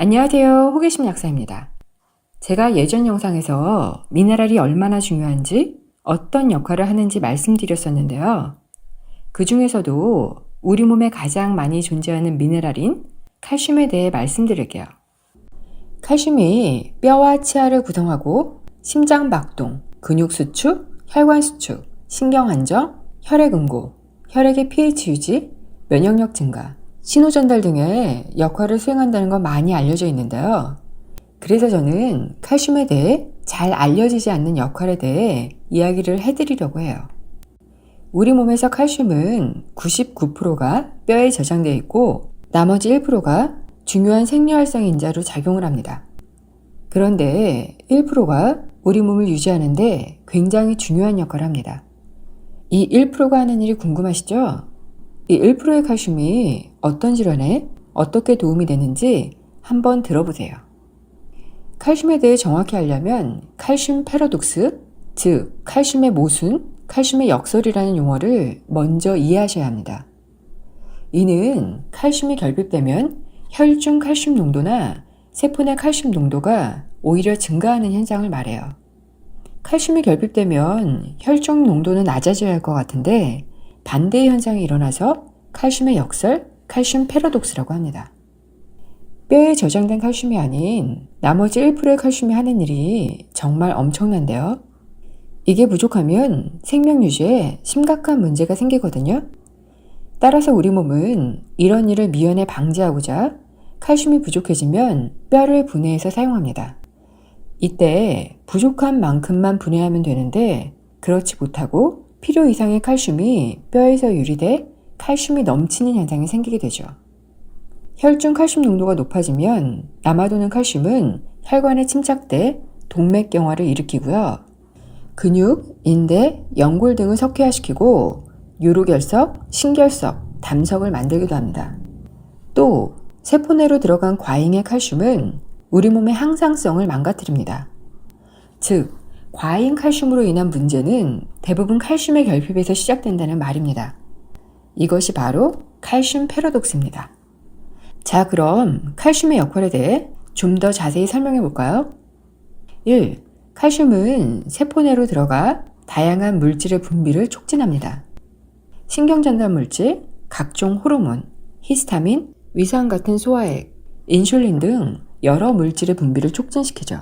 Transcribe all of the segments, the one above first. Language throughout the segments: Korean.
안녕하세요. 호기심 약사입니다. 제가 예전 영상에서 미네랄이 얼마나 중요한지 어떤 역할을 하는지 말씀드렸었는데요. 그 중에서도 우리 몸에 가장 많이 존재하는 미네랄인 칼슘에 대해 말씀드릴게요. 칼슘이 뼈와 치아를 구성하고 심장 박동, 근육 수축, 혈관 수축, 신경 안정, 혈액 응고, 혈액의 pH 유지, 면역력 증가, 신호 전달 등의 역할을 수행한다는 건 많이 알려져 있는데요. 그래서 저는 칼슘에 대해 잘 알려지지 않는 역할에 대해 이야기를 해드리려고 해요. 우리 몸에서 칼슘은 99%가 뼈에 저장되어 있고 나머지 1%가 중요한 생리활성 인자로 작용을 합니다. 그런데 1%가 우리 몸을 유지하는데 굉장히 중요한 역할을 합니다. 이 1%가 하는 일이 궁금하시죠? 이 1%의 칼슘이 어떤 질환에 어떻게 도움이 되는지 한번 들어보세요. 칼슘에 대해 정확히 알려면 칼슘 패러독스, 즉 칼슘의 모순, 칼슘의 역설이라는 용어를 먼저 이해하셔야 합니다. 이는 칼슘이 결핍되면 혈중 칼슘 농도나 세포 내 칼슘 농도가 오히려 증가하는 현상을 말해요. 칼슘이 결핍되면 혈중 농도는 낮아져야 할 것 같은데 반대의 현상이 일어나서 칼슘의 역설, 칼슘 패러독스라고 합니다. 뼈에 저장된 칼슘이 아닌 나머지 1%의 칼슘이 하는 일이 정말 엄청난데요. 이게 부족하면 생명 유지에 심각한 문제가 생기거든요. 따라서 우리 몸은 이런 일을 미연에 방지하고자 칼슘이 부족해지면 뼈를 분해해서 사용합니다. 이때 부족한 만큼만 분해하면 되는데 그렇지 못하고 필요 이상의 칼슘이 뼈에서 유리돼 칼슘이 넘치는 현상이 생기게 되죠. 혈중 칼슘 농도가 높아지면 남아도는 칼슘은 혈관에 침착돼 동맥경화를 일으키고요. 근육, 인대, 연골 등을 석회화시키고 요로결석, 신결석, 담석을 만들기도 합니다. 또 세포 내로 들어간 과잉의 칼슘은 우리 몸의 항상성을 망가뜨립니다. 즉, 과잉 칼슘으로 인한 문제는 대부분 칼슘의 결핍에서 시작된다는 말입니다. 이것이 바로 칼슘 패러독스입니다. 자, 그럼 칼슘의 역할에 대해 좀 더 자세히 설명해 볼까요? 1. 칼슘은 세포 내로 들어가 다양한 물질의 분비를 촉진합니다. 신경전달 물질, 각종 호르몬, 히스타민, 위산 같은 소화액, 인슐린 등 여러 물질의 분비를 촉진시키죠.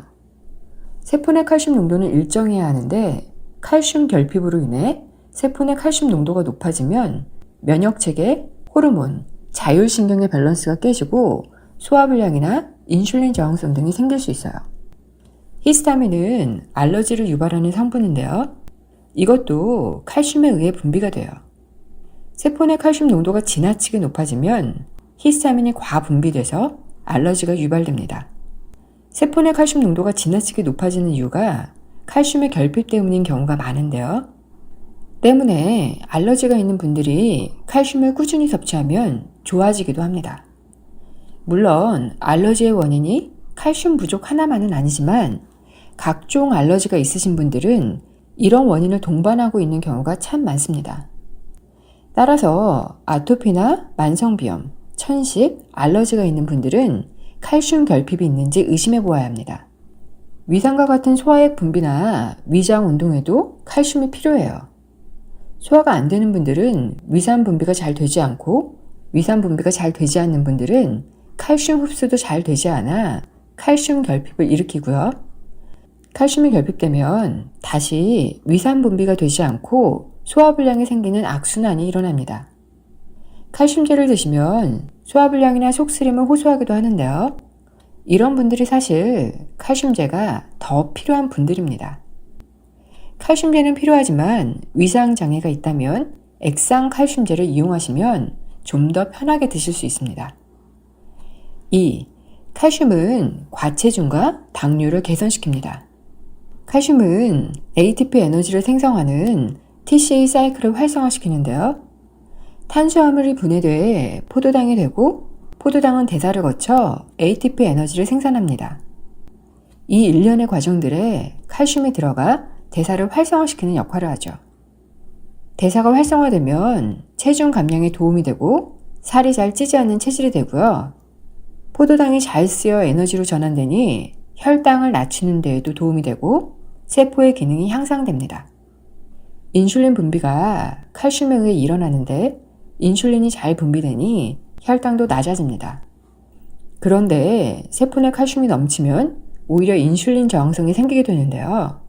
세포 내 칼슘 농도는 일정해야 하는데 칼슘 결핍으로 인해 세포 내 칼슘 농도가 높아지면 면역체계, 호르몬, 자율신경의 밸런스가 깨지고 소화불량이나 인슐린 저항성 등이 생길 수 있어요. 히스타민은 알러지를 유발하는 성분인데요. 이것도 칼슘에 의해 분비가 돼요. 세포 내 칼슘 농도가 지나치게 높아지면 히스타민이 과분비돼서 알러지가 유발됩니다. 세포 내 칼슘 농도가 지나치게 높아지는 이유가 칼슘의 결핍 때문인 경우가 많은데요. 때문에 알러지가 있는 분들이 칼슘을 꾸준히 섭취하면 좋아지기도 합니다. 물론 알러지의 원인이 칼슘 부족 하나만은 아니지만 각종 알러지가 있으신 분들은 이런 원인을 동반하고 있는 경우가 참 많습니다. 따라서 아토피나 만성비염, 천식, 알러지가 있는 분들은 칼슘 결핍이 있는지 의심해 보아야 합니다. 위산과 같은 소화액 분비나 위장 운동에도 칼슘이 필요해요. 소화가 안 되는 분들은 위산 분비가 잘 되지 않고 위산 분비가 잘 되지 않는 분들은 칼슘 흡수도 잘 되지 않아 칼슘 결핍을 일으키고요. 칼슘이 결핍되면 다시 위산 분비가 되지 않고 소화불량이 생기는 악순환이 일어납니다. 칼슘제를 드시면 소화불량이나 속쓰림을 호소하기도 하는데요. 이런 분들이 사실 칼슘제가 더 필요한 분들입니다. 칼슘제는 필요하지만 위상장애가 있다면 액상 칼슘제를 이용하시면 좀 더 편하게 드실 수 있습니다. 2. 칼슘은 과체중과 당뇨를 개선시킵니다. 칼슘은 ATP 에너지를 생성하는 TCA 사이클을 활성화시키는데요. 탄수화물이 분해돼 포도당이 되고 포도당은 대사를 거쳐 ATP 에너지를 생산합니다. 이 일련의 과정들에 칼슘이 들어가 대사를 활성화시키는 역할을 하죠. 대사가 활성화되면 체중 감량에 도움이 되고 살이 잘 찌지 않는 체질이 되고요. 포도당이 잘 쓰여 에너지로 전환되니 혈당을 낮추는 데에도 도움이 되고 세포의 기능이 향상됩니다. 인슐린 분비가 칼슘에 의해 일어나는데 인슐린이 잘 분비되니 혈당도 낮아집니다. 그런데 세포 내 칼슘이 넘치면 오히려 인슐린 저항성이 생기게 되는데요.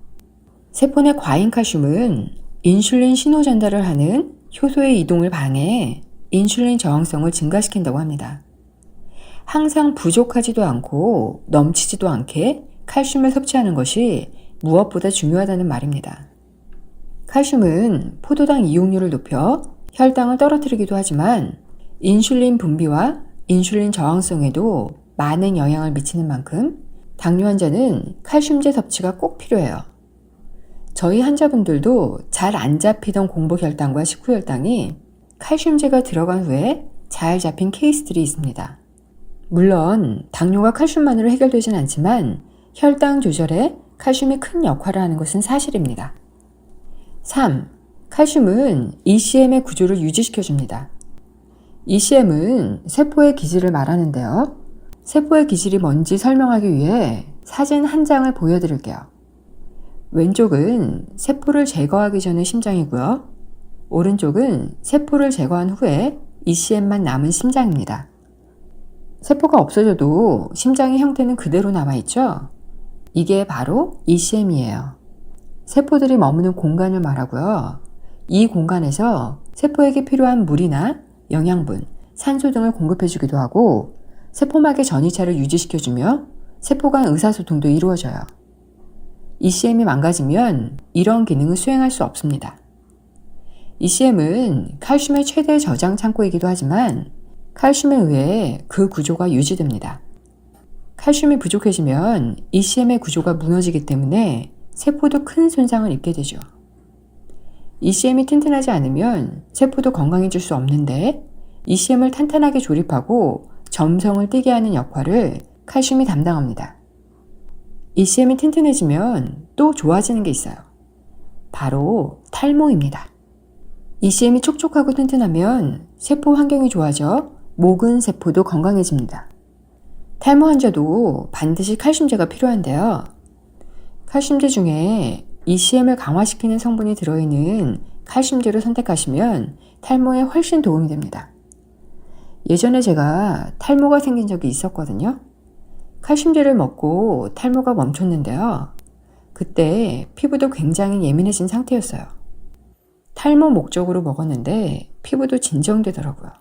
세포 내 과잉 칼슘은 인슐린 신호 전달을 하는 효소의 이동을 방해해 인슐린 저항성을 증가시킨다고 합니다. 항상 부족하지도 않고 넘치지도 않게 칼슘을 섭취하는 것이 무엇보다 중요하다는 말입니다. 칼슘은 포도당 이용률을 높여 혈당을 떨어뜨리기도 하지만 인슐린 분비와 인슐린 저항성에도 많은 영향을 미치는 만큼 당뇨 환자는 칼슘제 섭취가 꼭 필요해요. 저희 환자분들도 잘 안 잡히던 공복 혈당과 식후 혈당이 칼슘제가 들어간 후에 잘 잡힌 케이스들이 있습니다. 물론 당뇨가 칼슘만으로 해결되진 않지만 혈당 조절에 칼슘이 큰 역할을 하는 것은 사실입니다. 3. 칼슘은 ECM의 구조를 유지시켜줍니다. ECM은 세포의 기질을 말하는데요. 세포의 기질이 뭔지 설명하기 위해 사진 한 장을 보여드릴게요. 왼쪽은 세포를 제거하기 전의 심장이고요. 오른쪽은 세포를 제거한 후에 ECM만 남은 심장입니다. 세포가 없어져도 심장의 형태는 그대로 남아있죠? 이게 바로 ECM이에요. 세포들이 머무는 공간을 말하고요. 이 공간에서 세포에게 필요한 물이나 영양분, 산소 등을 공급해주기도 하고 세포막의 전이차를 유지시켜주며 세포 간 의사소통도 이루어져요. ECM이 망가지면 이런 기능을 수행할 수 없습니다. ECM은 칼슘의 최대 저장 창고이기도 하지만 칼슘에 의해 그 구조가 유지됩니다. 칼슘이 부족해지면 ECM의 구조가 무너지기 때문에 세포도 큰 손상을 입게 되죠. ECM이 튼튼하지 않으면 세포도 건강해질 수 없는데 ECM을 탄탄하게 조립하고 점성을 띠게 하는 역할을 칼슘이 담당합니다. ECM이 튼튼해지면 또 좋아지는 게 있어요. 바로 탈모입니다. ECM이 촉촉하고 튼튼하면 세포 환경이 좋아져 모근 세포도 건강해집니다. 탈모 환자도 반드시 칼슘제가 필요한데요. 칼슘제 중에 ECM을 강화시키는 성분이 들어있는 칼슘제를 선택하시면 탈모에 훨씬 도움이 됩니다. 예전에 제가 탈모가 생긴 적이 있었거든요. 칼슘제를 먹고 탈모가 멈췄는데요. 그때 피부도 굉장히 예민해진 상태였어요. 탈모 목적으로 먹었는데 피부도 진정되더라고요.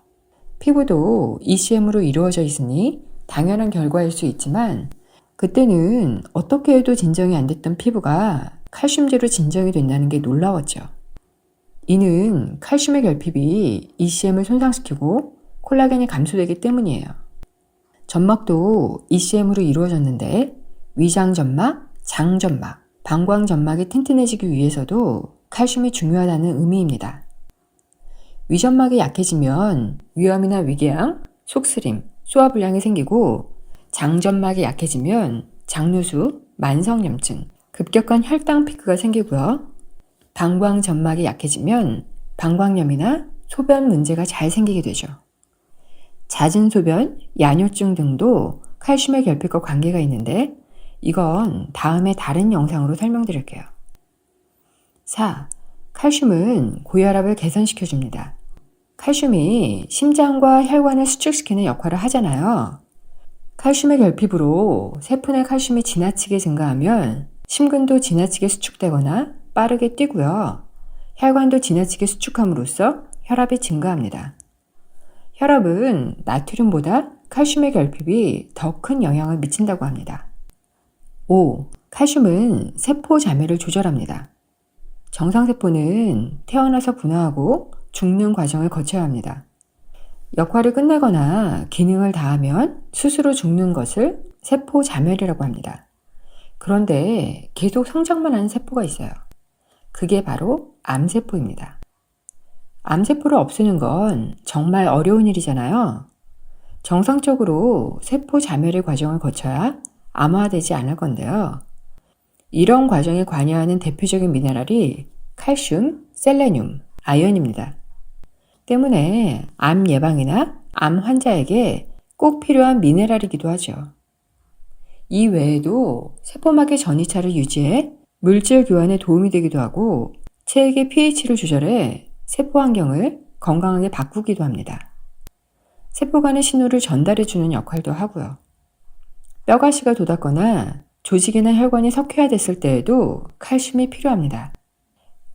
피부도 ECM으로 이루어져 있으니 당연한 결과일 수 있지만 그때는 어떻게 해도 진정이 안 됐던 피부가 칼슘제로 진정이 된다는 게 놀라웠죠. 이는 칼슘의 결핍이 ECM을 손상시키고 콜라겐이 감소되기 때문이에요. 점막도 ECM으로 이루어졌는데 위장점막, 장점막, 방광점막이 튼튼해지기 위해서도 칼슘이 중요하다는 의미입니다. 위점막이 약해지면 위염이나 위궤양, 속쓰림, 소화불량이 생기고 장점막이 약해지면 장누수, 만성염증, 급격한 혈당 피크가 생기고요. 방광점막이 약해지면 방광염이나 소변 문제가 잘 생기게 되죠. 잦은 소변, 야뇨증 등도 칼슘의 결핍과 관계가 있는데 이건 다음에 다른 영상으로 설명드릴게요. 4. 칼슘은 고혈압을 개선시켜줍니다. 칼슘이 심장과 혈관을 수축시키는 역할을 하잖아요. 칼슘의 결핍으로 세포 내 칼슘이 지나치게 증가하면 심근도 지나치게 수축되거나 빠르게 뛰고요. 혈관도 지나치게 수축함으로써 혈압이 증가합니다. 혈압은 나트륨보다 칼슘의 결핍이 더 큰 영향을 미친다고 합니다. 5. 칼슘은 세포 자멸을 조절합니다. 정상세포는 태어나서 분화하고 죽는 과정을 거쳐야 합니다. 역할을 끝내거나 기능을 다하면 스스로 죽는 것을 세포 자멸이라고 합니다. 그런데 계속 성장만 하는 세포가 있어요. 그게 바로 암세포입니다. 암세포를 없애는 건 정말 어려운 일이잖아요. 정상적으로 세포 자멸의 과정을 거쳐야 암화되지 않을 건데요. 이런 과정에 관여하는 대표적인 미네랄이 칼슘, 셀레늄, 아연입니다. 때문에 암 예방이나 암 환자에게 꼭 필요한 미네랄이기도 하죠. 이 외에도 세포막의 전이차를 유지해 물질 교환에 도움이 되기도 하고 체액의 pH를 조절해 세포 환경을 건강하게 바꾸기도 합니다. 세포 간의 신호를 전달해주는 역할도 하고요. 뼈가시가 돋았거나 조직이나 혈관이 석회화됐을 때에도 칼슘이 필요합니다.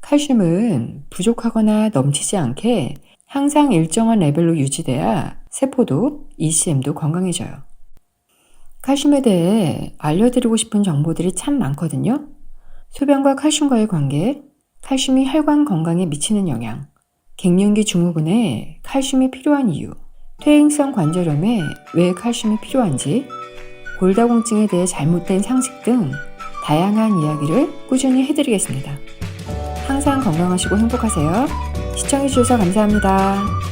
칼슘은 부족하거나 넘치지 않게 항상 일정한 레벨로 유지돼야 세포도 ECM도 건강해져요. 칼슘에 대해 알려드리고 싶은 정보들이 참 많거든요. 소변과 칼슘과의 관계, 칼슘이 혈관 건강에 미치는 영향, 갱년기 증후군에 칼슘이 필요한 이유, 퇴행성 관절염에 왜 칼슘이 필요한지, 골다공증에 대해 잘못된 상식 등 다양한 이야기를 꾸준히 해드리겠습니다. 항상 건강하시고 행복하세요. 시청해주셔서 감사합니다.